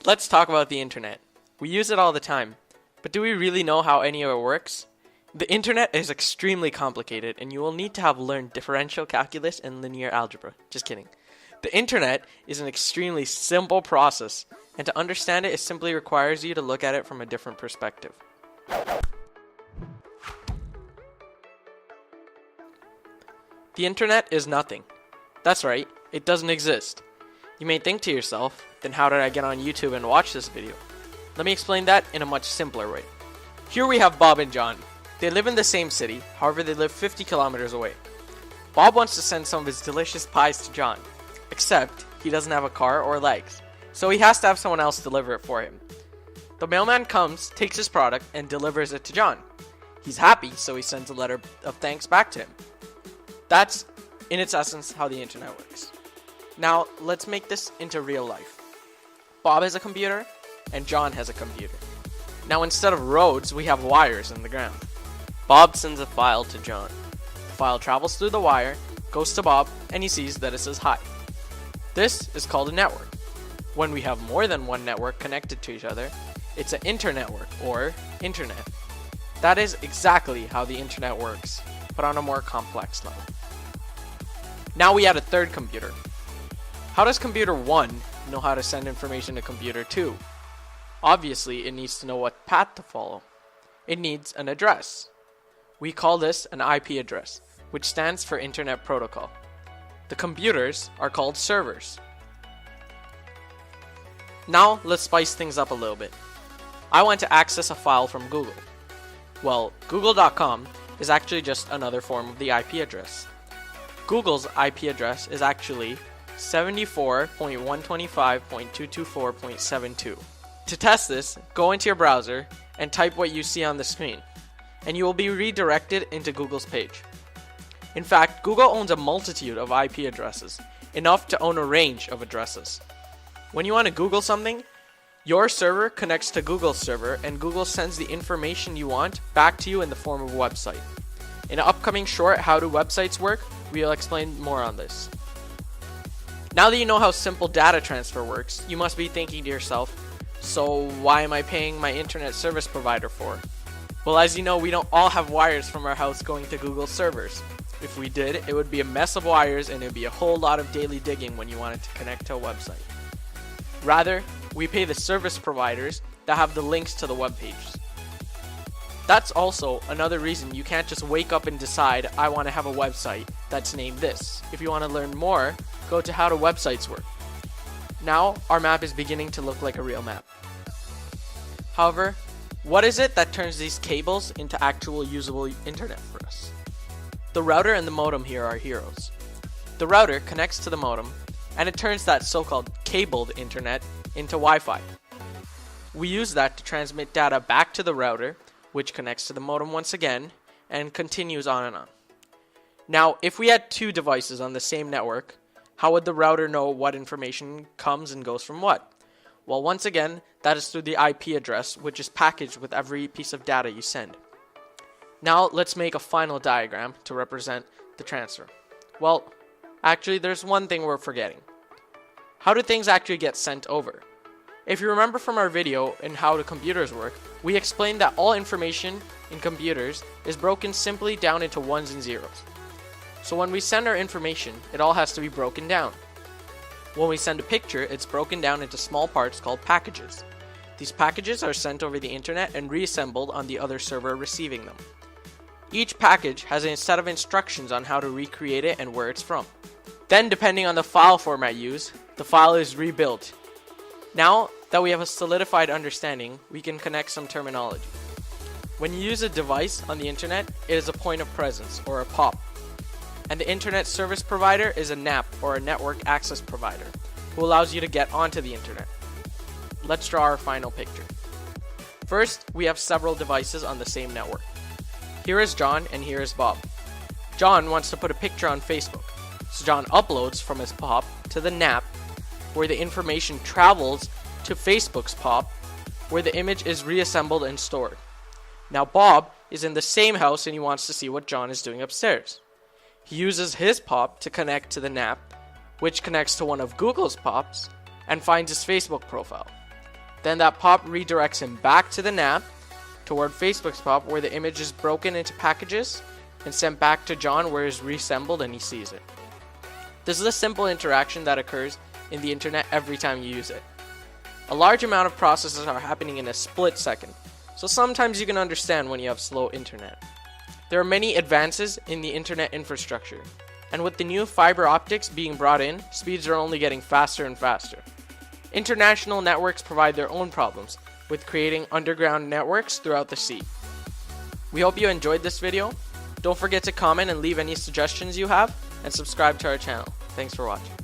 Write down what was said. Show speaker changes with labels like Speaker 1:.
Speaker 1: Let's talk about the internet. We use it all the time, but do we really know how any of it works? The internet is extremely complicated and you will need to have learned differential calculus and linear algebra. Just kidding. The internet is an extremely simple process, and to understand it simply requires you to look at it from a different perspective. The internet is nothing. That's right, it doesn't exist. You may think to yourself, then how did I get on YouTube and watch this video? Let me explain that in a much simpler way. Here we have Bob and John. They live in the same city, however they live 50 kilometers away. Bob wants to send some of his delicious pies to John, except he doesn't have a car or legs, so he has to have someone else deliver it for him. The mailman comes, takes his product, and delivers it to John. He's happy, so he sends a letter of thanks back to him. That's, in its essence, how the internet works. Now, let's make this into real life. Bob has a computer, and John has a computer. Now, instead of roads, we have wires in the ground. Bob sends a file to John. The file travels through the wire, goes to Bob, and he sees that it says hi. This is called a network. When we have more than one network connected to each other, it's an internetwork, or internet. That is exactly how the internet works, but on a more complex level. Now we add a third computer. How does computer 1 know how to send information to computer 2? Obviously, it needs to know what path to follow. It needs an address. We call this an IP address, which stands for Internet Protocol. The computers are called servers. Now, let's spice things up a little bit. I want to access a file from Google. Well, google.com is actually just another form of the IP address. Google's IP address is actually 74.125.224.72. To test this, go into your browser and type what you see on the screen, and you will be redirected into Google's page. In fact, Google owns a multitude of IP addresses, enough to own a range of addresses. When you want to Google something, your server connects to Google's server, and Google sends the information you want back to you in the form of a website. In an upcoming short, How Do Websites Work, we will explain more on this. Now that you know how simple data transfer works, you must be thinking to yourself, so why am I paying my internet service provider for? Well, as you know, we don't all have wires from our house going to Google servers. If we did, it would be a mess of wires and it would be a whole lot of daily digging when you wanted to connect to a website. Rather, we pay the service providers that have the links to the web pages. That's also another reason you can't just wake up and decide, I want to have a website that's named this. If you want to learn more, go to How Do Websites Work. Now, our map is beginning to look like a real map. However, what is it that turns these cables into actual usable internet for us? The router and the modem here are heroes. The router connects to the modem, and it turns that so-called cabled internet into Wi-Fi. We use that to transmit data back to the router, which connects to the modem once again, and continues on and on. Now, if we had two devices on the same network, how would the router know what information comes and goes from what? Well, once again, that is through the IP address, which is packaged with every piece of data you send. Now, let's make a final diagram to represent the transfer. Well, actually, there's one thing we're forgetting. How do things actually get sent over? If you remember from our video in How Do Computers Work, we explained that all information in computers is broken simply down into ones and zeros. So when we send our information, it all has to be broken down. When we send a picture, it's broken down into small parts called packages. These packages are sent over the internet and reassembled on the other server receiving them. Each package has a set of instructions on how to recreate it and where it's from. Then, depending on the file format used, the file is rebuilt. Now that we have a solidified understanding, we can connect some terminology. When you use a device on the internet, it is a point of presence, or a POP. And the internet service provider is a NAP, or a network access provider, who allows you to get onto the internet. Let's draw our final picture. First, we have several devices on the same network. Here is John and here is Bob. John wants to put a picture on Facebook, so John uploads from his POP to the NAP, where the information travels to Facebook's POP, where the image is reassembled and stored. Now Bob is in the same house and he wants to see what John is doing upstairs. He uses his POP to connect to the NAP, which connects to one of Google's POPs, and finds his Facebook profile. Then that pop redirects him back to the NAP toward Facebook's pop, where the image is broken into packages and sent back to John, where it's reassembled and he sees it. This is a simple interaction that occurs in the internet every time you use it. A large amount of processes are happening in a split second, so sometimes you can understand when you have slow internet. There are many advances in the internet infrastructure, and with the new fiber optics being brought in, speeds are only getting faster and faster. International networks provide their own problems with creating underground networks throughout the sea. We hope you enjoyed this video. Don't forget to comment and leave any suggestions you have, and subscribe to our channel. Thanks for watching.